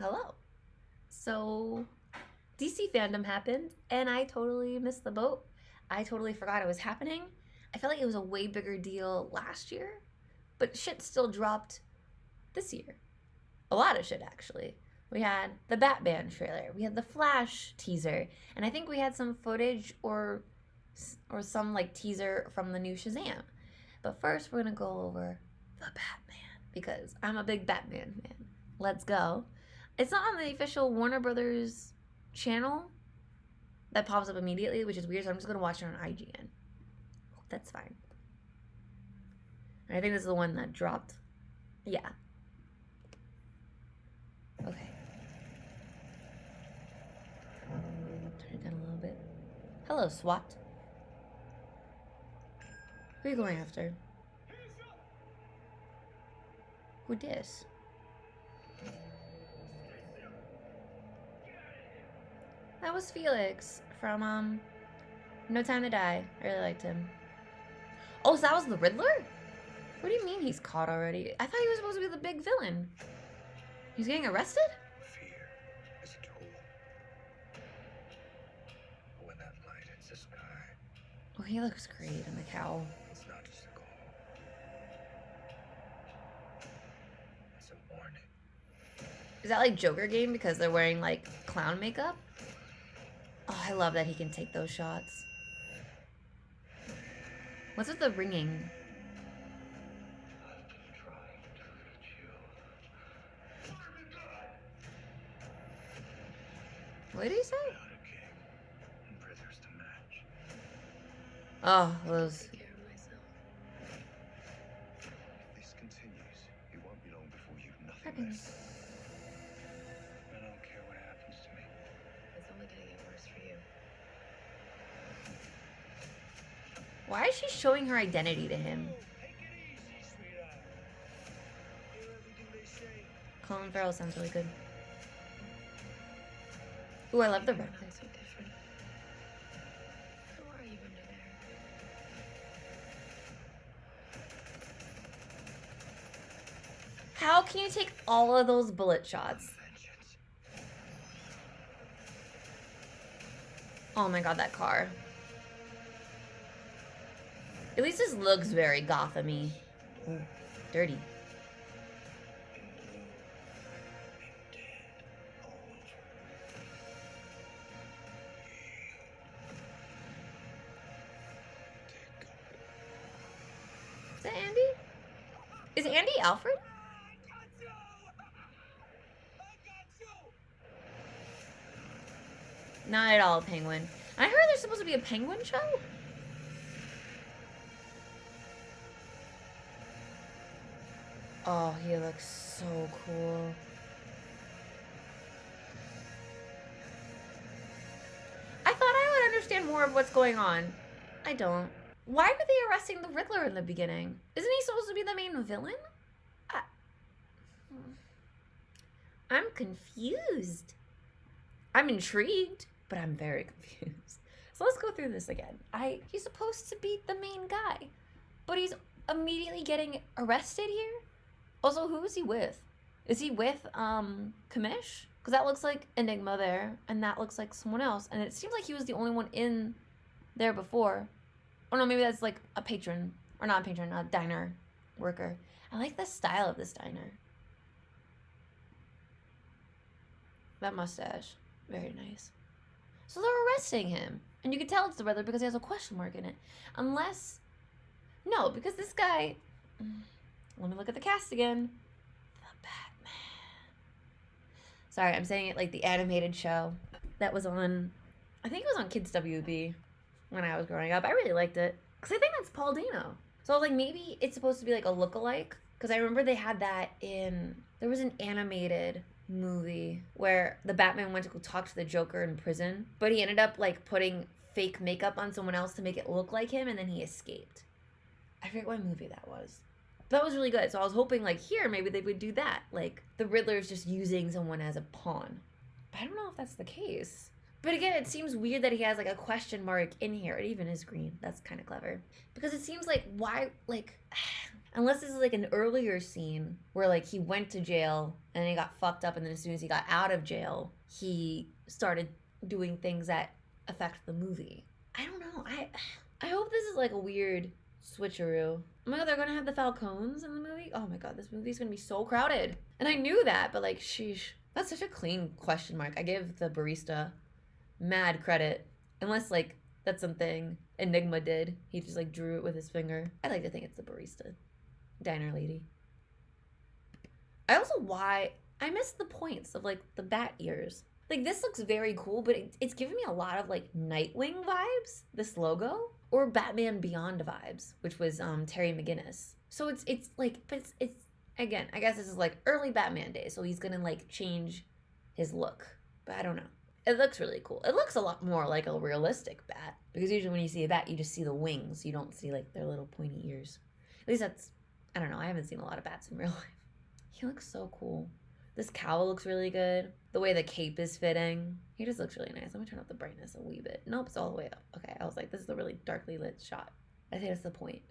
Hello. So, DC fandom happened, and I totally missed the boat. I totally forgot it was happening. I felt like it was a way bigger deal last year, but shit still dropped this year. A lot of shit, actually. We had the Batman trailer, we had the Flash teaser, and I think we had some footage or some like teaser from the new Shazam. But first, we're gonna go over the Batman because I'm a big Batman fan. Let's go. It's not on the official Warner Brothers channel that pops up immediately, which is weird, so I'm just gonna watch it on IGN. That's fine. I think this is the one that dropped. Yeah. Okay. Turn it down a little bit. Hello, SWAT. Who are you going after? Who dis? That was Felix from No Time to Die. I really liked him. Oh, so that was the Riddler? What do you mean he's caught already? I thought he was supposed to be the big villain. He's getting arrested? Fear is a tool. But when that light hits the sky, Oh, he looks great in the cowl. it's not just a goal. It's a warning. Is that like Joker game because they're wearing like clown makeup? Oh, I love that he can take those shots. What's with the ringing? I've been trying to reach you. What did he say? Without a king and brothers to match. Oh, those. If this continues, it won't be long before you've nothing left. I don't care what happens to me. It's only gonna get worse for you. Why is she showing her identity to him? Take it easy, sweetheart. Hear everything they say. Colin Farrell sounds really good. Ooh, I love the red Not place. so different. Who are you under there? How can you take all of those bullet shots? Vengeance. Oh my god, that car. At least this looks very Gotham-y. Ooh, dirty. Is that Andy? Is Andy Alfred? Not at all, Penguin. I heard there's supposed to be a Penguin show. Oh, he looks so cool. I thought I would understand more of what's going on. I don't. Why were they arresting the Riddler in the beginning? Isn't he supposed to be the main villain? I'm confused. I'm intrigued, but I'm very confused. So let's go through this again. He's supposed to be the main guy, but he's immediately getting arrested here. Also, who is he with? Is he with Kamish? Because that looks like Enigma there, and that looks like someone else. And it seems like he was the only one in there before. Oh no, maybe that's like a patron, or not a patron, a diner worker. I like the style of this diner. That mustache, very nice. So they're arresting him, and you can tell it's the Riddler because he has a question mark in it. Unless, no, because this guy. Let me look at the cast again. The Batman. Sorry, I'm saying it like the animated show that was on. I think it was on Kids WB when I was growing up. I really liked it because I think that's Paul Dano. So I was like, maybe it's supposed to be like a look-alike because I remember they had that in. There was an animated movie where the Batman went to go talk to the Joker in prison, but he ended up like putting fake makeup on someone else to make it look like him, and then he escaped. I forget what movie that was. But that was really good. So I was hoping like here maybe they would do that. Like the Riddler's just using someone as a pawn. But I don't know if that's the case. But again, it seems weird that he has like a question mark in here. It even is green. That's kind of clever. Because it seems like, why, like, unless this is like an earlier scene where like he went to jail and then he got fucked up, and then as soon as he got out of jail, he started doing things that affect the movie. I don't know. I hope this is like a weird switcheroo. Oh my god, they're gonna have the Falcons in the movie? Oh my god, this movie's gonna be so crowded. And I knew that, but like, sheesh. That's such a clean question mark. I give the barista mad credit. Unless like that's something Enigma did. He just like drew it with his finger. I like to think it's the barista. Diner lady. I miss the points of like the bat ears. Like, this looks very cool, but it's giving me a lot of like Nightwing vibes, this logo, or Batman Beyond vibes, which was Terry McGinnis. So it's like, but it's again, I guess this is like early Batman days, so he's gonna like change his look, but I don't know. It looks really cool. It looks a lot more like a realistic bat, because usually when you see a bat, you just see the wings. You don't see like their little pointy ears. At least that's, I don't know. I haven't seen a lot of bats in real life. He looks so cool. This cowl looks really good. The way the cape is fitting. He just looks really nice. I'm gonna turn up the brightness a wee bit. Nope, it's all the way up. Okay, I was like, this is a really darkly lit shot. I think that's the point.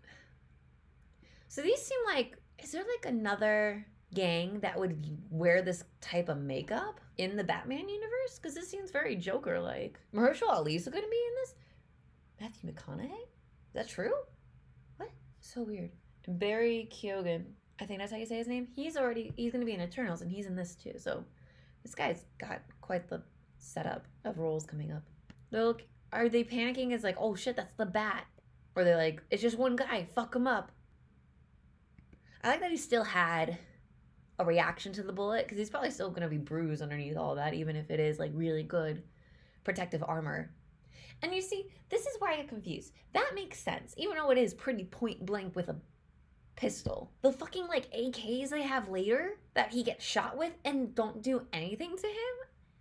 So these seem like, is there like another gang that would wear this type of makeup in the Batman universe? Because this seems very Joker-like. Mahershala Ali's gonna be in this? Matthew McConaughey? Is that true? What? So weird. And Barry Keoghan, I think that's how you say his name. He's gonna be in Eternals, and he's in this too. So this guy's got quite the setup of roles coming up. Look, are they panicking as like, oh shit, that's the bat? Or they're like, it's just one guy, fuck him up. I like that he still had a reaction to the bullet, because he's probably still gonna be bruised underneath all that, even if it is like really good protective armor. And you see, this is where I get confused. That makes sense, even though it is pretty point blank with a pistol. The fucking like AKs they have later that he gets shot with and don't do anything to him,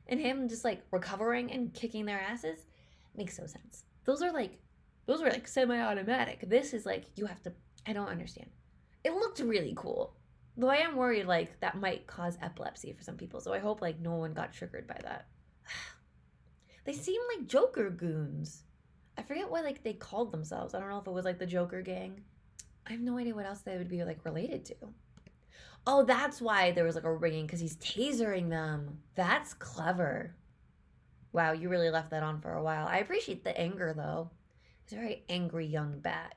and him just like recovering and kicking their asses, makes no sense. Those were like semi-automatic. This is like, you have to, I don't understand. It looked really cool. Though I am worried like that might cause epilepsy for some people, so I hope like no one got triggered by that. They seem like Joker goons. I forget what like they called themselves. I don't know if it was like the Joker gang. I have no idea what else they would be like related to. Oh, that's why there was like a ringing, because he's tasering them. That's clever. Wow, you really left that on for a while. I appreciate the anger though. He's a very angry young bat.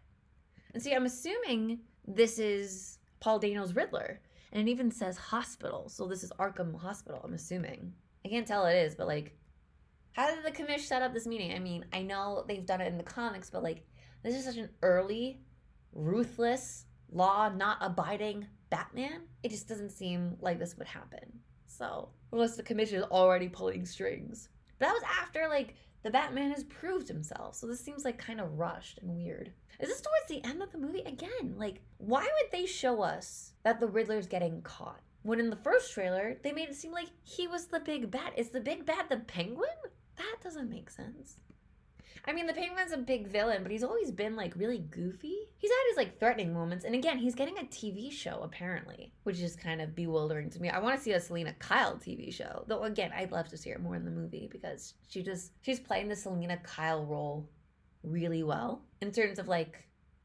And see, I'm assuming this is Paul Dano's Riddler. And it even says hospital. So this is Arkham Hospital, I'm assuming. I can't tell it is, but like, how did the commish set up this meeting? I mean, I know they've done it in the comics, but like, this is such an early, ruthless, law not abiding Batman. It just doesn't seem like this would happen. So, unless the commission is already pulling strings. But that was after like the Batman has proved himself. So this seems like kind of rushed and weird. Is this towards the end of the movie? Again, like, why would they show us that the Riddler's getting caught? When in the first trailer, they made it seem like he was the big bat. Is the big bat the Penguin? That doesn't make sense. I mean, the Penguin's a big villain, but he's always been, like, really goofy. He's had his, like, threatening moments. And again, he's getting a TV show, apparently, which is kind of bewildering to me. I want to see a Selena Kyle TV show. Though, again, I'd love to see her more in the movie, because she's playing the Selena Kyle role really well. In terms of, like,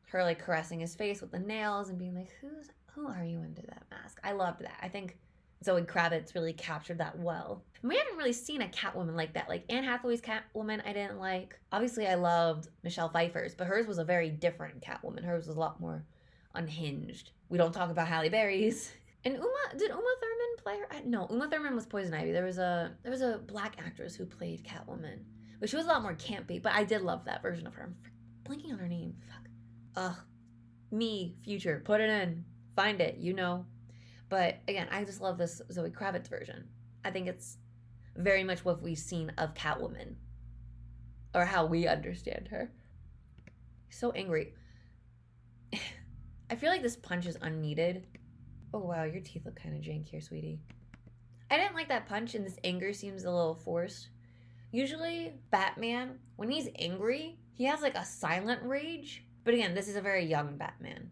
her, like, caressing his face with the nails and being like, who are you under that mask? I loved that. I think Zoe Kravitz really captured that well. And we haven't really seen a Catwoman like that. Like, Anne Hathaway's Catwoman, I didn't like. Obviously, I loved Michelle Pfeiffer's, but hers was a very different Catwoman. Hers was a lot more unhinged. We don't talk about Halle Berry's. And did Uma Thurman play her? No, Uma Thurman was Poison Ivy. There was a black actress who played Catwoman, but she was a lot more campy. But I did love that version of her. I'm blanking on her name. Fuck. Ugh. Me, future. Put it in. Find it. You know. But again, I just love this Zoe Kravitz version. I think it's very much what we've seen of Catwoman, or how we understand her. So angry. I feel like this punch is unneeded. Oh wow, your teeth look kind of jank here, sweetie. I didn't like that punch, and this anger seems a little forced. Usually, Batman, when he's angry, he has like a silent rage. But again, this is a very young Batman.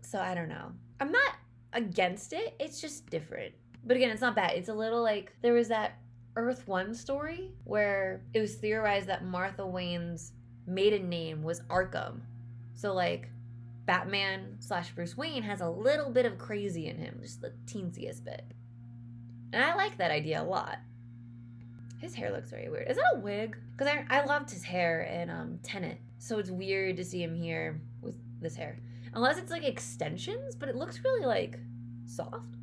So I don't know. I'm not against it, it's just different. But again, it's not bad. It's a little like, there was that Earth 1 story where it was theorized that Martha Wayne's maiden name was Arkham. So, like, Batman / Bruce Wayne has a little bit of crazy in him, just the teensiest bit. And I like that idea a lot. His hair looks very weird. Is that a wig? Because I loved his hair in Tenet. So it's weird to see him here with this hair. Unless it's like extensions, but it looks really like soft.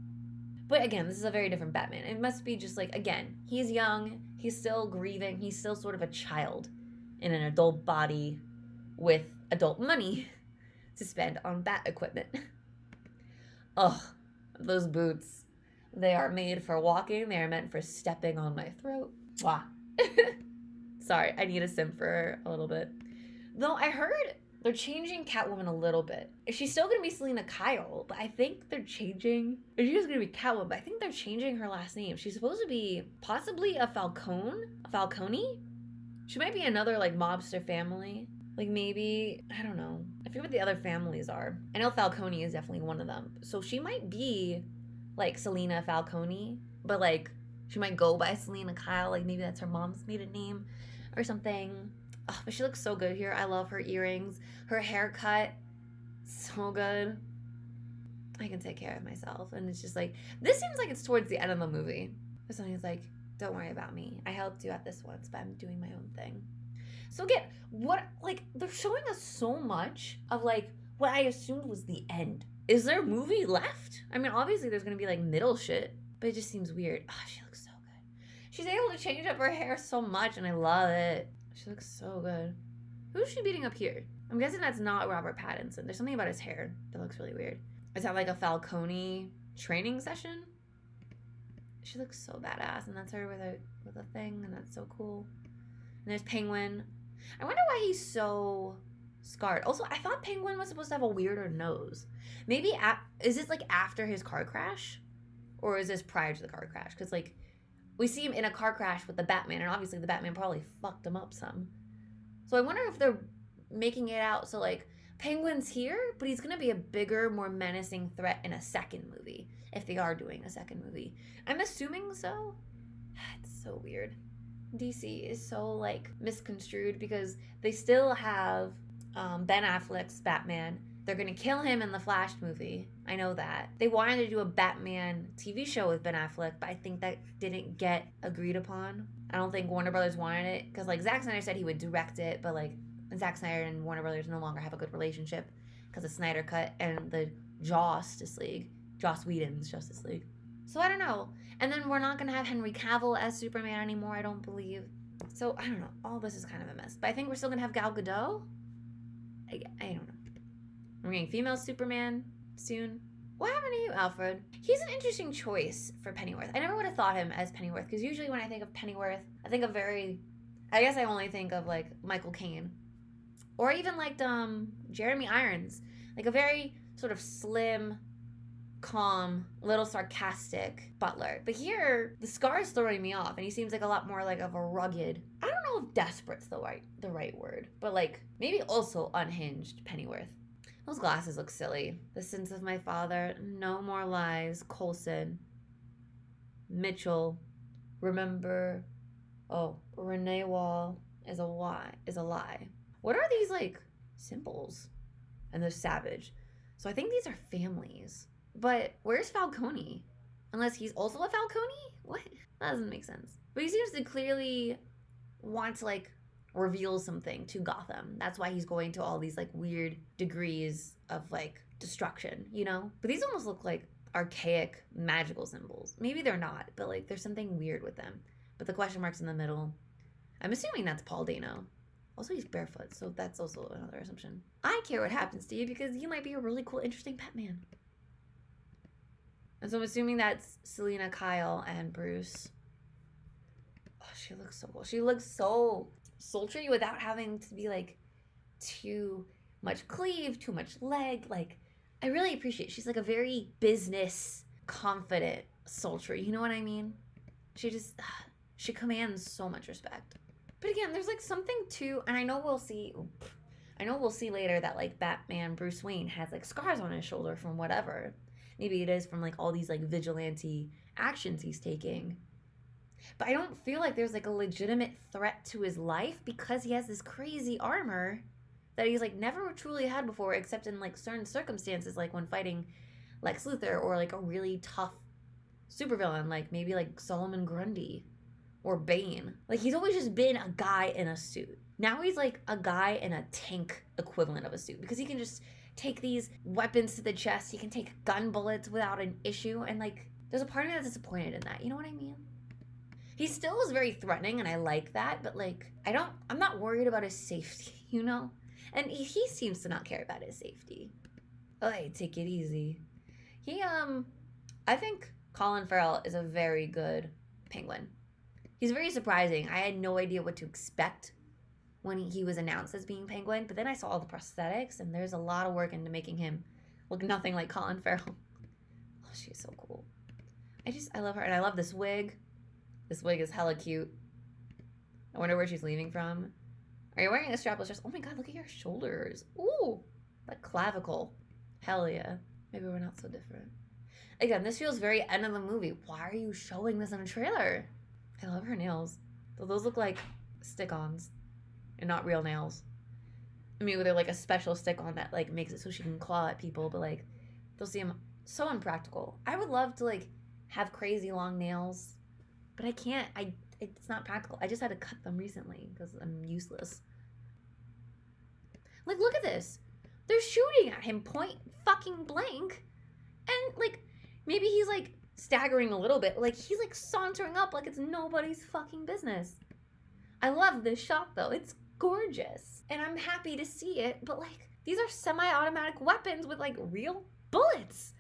But again, this is a very different Batman. It must be just like, again, he's young, he's still grieving, he's still sort of a child in an adult body with adult money to spend on bat equipment. Ugh, those boots. They are made for walking, they are meant for stepping on my throat. Wow. Sorry, I need a simp for a little bit. Though I heard they're changing Catwoman a little bit. She's still gonna be Selena Kyle, but I think they're changing. She's just gonna be Catwoman, but I think they're changing her last name. She's supposed to be possibly a Falcone? She might be another like mobster family. Like maybe, I don't know. I forget what the other families are. I know Falcone is definitely one of them. So she might be like Selena Falcone, but like she might go by Selena Kyle. Like maybe that's her mom's maiden name or something. Oh, but she looks so good here. I love her earrings. Her haircut, so good. I can take care of myself. And it's just like, this seems like it's towards the end of the movie. There's something that's like, don't worry about me. I helped you at this once, but I'm doing my own thing. So again, what, like, they're showing us so much of like what I assumed was the end. Is there a movie left? I mean, obviously there's gonna be like middle shit, but it just seems weird. Oh, she looks so good. She's able to change up her hair so much, and I love it. She looks so good. Who's she beating up here? I'm guessing that's not Robert Pattinson. There's something about his hair that looks really weird. Is that like a Falcone training session? She looks so badass, and that's her with a thing, and that's so cool. And there's Penguin. I wonder why he's so scarred. Also, I thought Penguin was supposed to have a weirder nose. Maybe, is this like after his car crash? Or is this prior to the car crash? Because like, we see him in a car crash with the Batman, and obviously the Batman probably fucked him up some. So I wonder if they're making it out so like, Penguin's here, but he's gonna be a bigger, more menacing threat in a second movie. If they are doing a second movie. I'm assuming so. It's so weird. DC is so like misconstrued because they still have Ben Affleck's Batman. They're gonna kill him in the Flash movie. I know that. They wanted to do a Batman TV show with Ben Affleck, but I think that didn't get agreed upon. I don't think Warner Brothers wanted it because like Zack Snyder said he would direct it, but like Zack Snyder and Warner Brothers no longer have a good relationship because of Snyder Cut and the Joss Whedon's Justice League. So I don't know. And then we're not gonna have Henry Cavill as Superman anymore, I don't believe. So I don't know. All this is kind of a mess. But I think we're still gonna have Gal Gadot. I don't know. We're getting female Superman soon. What happened to you, Alfred? He's an interesting choice for Pennyworth. I never would have thought him as Pennyworth, because usually when I think of Pennyworth, I think of I guess I only think of like Michael Caine. Or even like Jeremy Irons. Like a very sort of slim, calm, little sarcastic butler. But here, the scar is throwing me off, and he seems like a lot more like of a rugged, I don't know if desperate's the right word, but like maybe also unhinged Pennyworth. Those glasses look silly. The sins of my father, no more lies, Coulson, Mitchell, remember, Renee Wall is a lie. What are these like symbols? And they're savage. So I think these are families. But where's Falcone? Unless he's also a Falcone? What? That doesn't make sense. But he seems to clearly want to like reveal something to Gotham. That's why he's going to all these like weird degrees of like destruction, you know? But these almost look like archaic magical symbols. Maybe they're not, but like there's something weird with them. But the question mark's in the middle. I'm assuming that's Paul Dano. Also, he's barefoot, so that's also another assumption. I care what happens to you because you might be a really cool, interesting Batman. And so I'm assuming that's Selena Kyle and Bruce. Oh, she looks so cool. She looks so sultry without having to be like too much cleave, too much leg. Like, I really appreciate it. She's like a very business, confident, sultry. You know what I mean? She commands so much respect. But again, there's like something to, and I know we'll see later that like Batman Bruce Wayne has like scars on his shoulder from whatever. Maybe it is from like all these like vigilante actions he's taking. But I don't feel like there's like a legitimate threat to his life because he has this crazy armor that he's like never truly had before, except in like certain circumstances, like when fighting Lex Luthor or like a really tough supervillain, like maybe like Solomon Grundy or Bane. Like he's always just been a guy in a suit. Now he's like a guy in a tank equivalent of a suit because he can just take these weapons to the chest. He can take gun bullets without an issue. And like, there's a part of me that's disappointed in that. You know what I mean? He still is very threatening and I like that, but like, I'm not worried about his safety, you know? And he seems to not care about his safety. Oh, hey, take it easy. I think Colin Farrell is a very good Penguin. He's very surprising. I had no idea what to expect when he was announced as being Penguin, but then I saw all the prosthetics, and there's a lot of work into making him look nothing like Colin Farrell. Oh, she's so cool. I love her, and I love this wig. This wig is hella cute. I wonder where she's leaving from. Are you wearing a strapless dress? Oh my god, look at your shoulders. Ooh, that clavicle. Hell yeah. Maybe we're not so different. Again, this feels very end of the movie. Why are you showing this in a trailer? I love her nails. Those look like stick-ons and not real nails. I mean, they're like a special stick-on that like makes it so she can claw at people, but like those seem so impractical. I would love to like have crazy long nails, but I can't. It's not practical. I just had to cut them recently because I'm useless. Like, look at this. They're shooting at him point fucking blank, and like maybe he's like staggering a little bit. Like he's like sauntering up like it's nobody's fucking business. I love this shot though. It's gorgeous. And I'm happy to see it, but like these are semi-automatic weapons with like real bullets.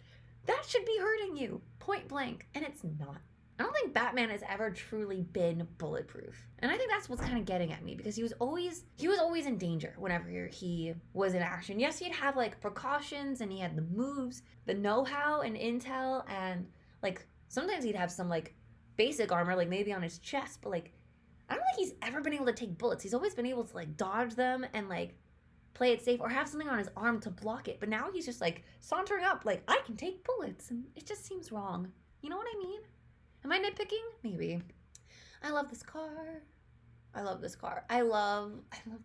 That should be hurting you point blank, and it's not. I don't think Batman has ever truly been bulletproof. And I think that's what's kind of getting at me because he was always in danger whenever he was in action. Yes, he'd have like precautions and he had the moves, the know-how and intel, and like sometimes he'd have some like basic armor like maybe on his chest, but like I don't think he's ever been able to take bullets. He's always been able to like dodge them and like play it safe or have something on his arm to block it. But now he's just like sauntering up like I can take bullets, and it just seems wrong. You know what I mean? Am I nitpicking? Maybe. I love this car. I love this car. I love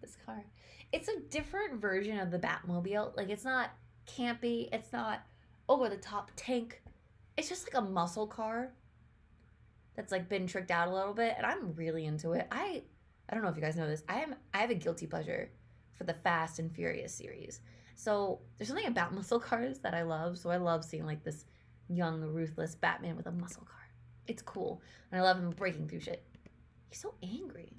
this car. It's a different version of the Batmobile. Like it's not campy. It's not over the top tank. It's just like a muscle car that's like been tricked out a little bit, and I'm really into it. I don't know if you guys know this. I have a guilty pleasure for the Fast and Furious series. So there's something about muscle cars that I love. So I love seeing like this young, ruthless Batman with a muscle car. It's cool. And I love him breaking through shit. He's so angry.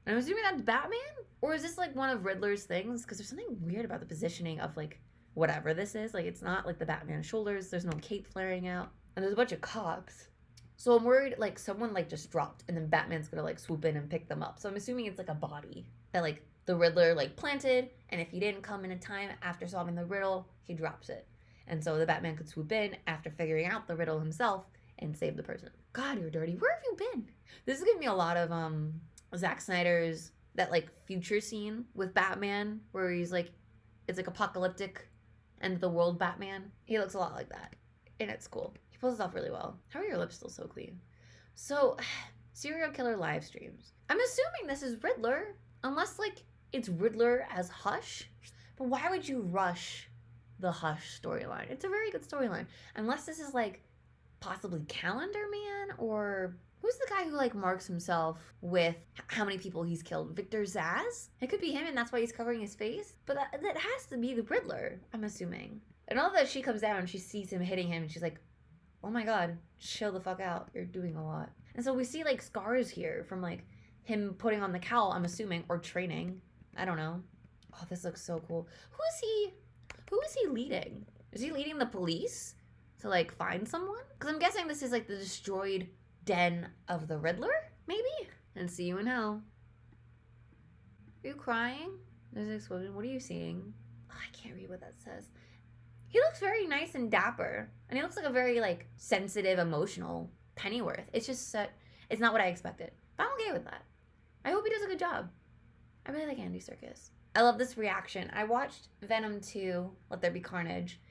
And I'm assuming that's Batman? Or is this like one of Riddler's things? Because there's something weird about the positioning of like whatever this is. Like it's not like the Batman shoulders. There's no cape flaring out. And there's a bunch of cogs. So I'm worried like someone like just dropped and then Batman's gonna like swoop in and pick them up. So I'm assuming it's like a body that like the Riddler like planted. And if he didn't come in time after solving the riddle, he drops it. And so the Batman could swoop in after figuring out the riddle himself and save the person. God, you're dirty. Where have you been? This is giving me a lot of Zack Snyder's that like future scene with Batman where he's like it's like apocalyptic end of the world Batman. He looks a lot like that. And it's cool. He pulls it off really well. How are your lips still so clean? So, serial killer live streams. I'm assuming this is Riddler, unless like it's Riddler as Hush. But why would you rush the Hush storyline? It's a very good storyline. Unless this is like possibly Calendar Man, or who's the guy who like marks himself with how many people he's killed? Victor Zsasz? It could be him and that's why he's covering his face. But that has to be the Riddler, I'm assuming. And all that she comes down and she sees him hitting him and she's like, oh my god, chill the fuck out. You're doing a lot. And so we see like scars here from like him putting on the cowl, I'm assuming, or training. I don't know. Oh, this looks so cool. Who is he leading? Is he leading the police to like find someone? Because I'm guessing this is like the destroyed den of the Riddler, maybe? And see you in hell. Are you crying? There's an explosion. What are you seeing? Oh, I can't read what that says. He looks very nice and dapper. And he looks like a very like sensitive, emotional Pennyworth. It's just it's not what I expected. But I'm okay with that. I hope he does a good job. I really like Andy Serkis. I love this reaction. I watched Venom 2, Let There Be Carnage,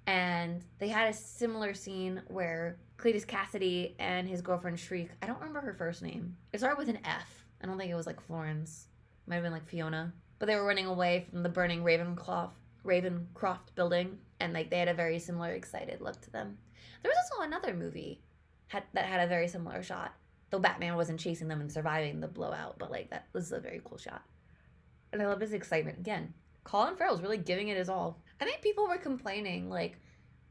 And they had a similar scene where Cletus Cassidy and his girlfriend Shriek, I don't remember her first name. It started with an F. I don't think it was like Florence. It might have been like Fiona. But they were running away from the burning Ravencroft building, and like they had a very similar excited look to them. There was also another movie that had a very similar shot. Though Batman wasn't chasing them and surviving the blowout, but like that was a very cool shot. And I love his excitement. Again, Colin Farrell's really giving it his all. I think people were complaining, like,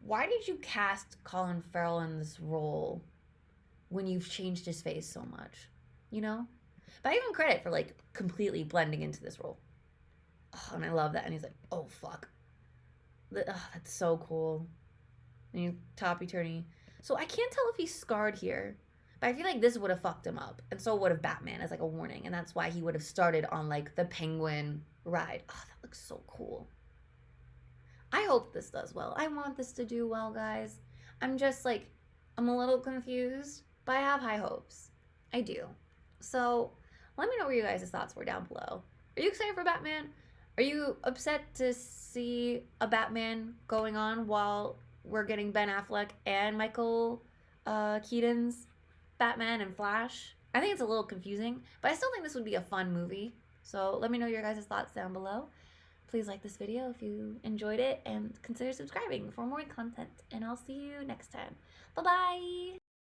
why did you cast Colin Farrell in this role when you've changed his face so much? You know? But I give him credit for, like, completely blending into this role. Oh, and I love that. And he's like, oh, fuck. That's so cool. And he's topsy-turvy. So I can't tell if he's scarred here. But I feel like this would have fucked him up. And so would have Batman as, like, a warning. And that's why he would have started on, like, the Penguin ride. Oh, that looks so cool. I hope this does well. I want this to do well, guys. I'm just, like, I'm a little confused. But I have high hopes. I do. So let me know what your guys' thoughts were down below. Are you excited for Batman? Are you upset to see a Batman going on while we're getting Ben Affleck and Michael Keaton's Batman and Flash? I think it's a little confusing, but I still think this would be a fun movie. So let me know your guys' thoughts down below. Please like this video if you enjoyed it and consider subscribing for more content. And I'll see you next time. Bye-bye!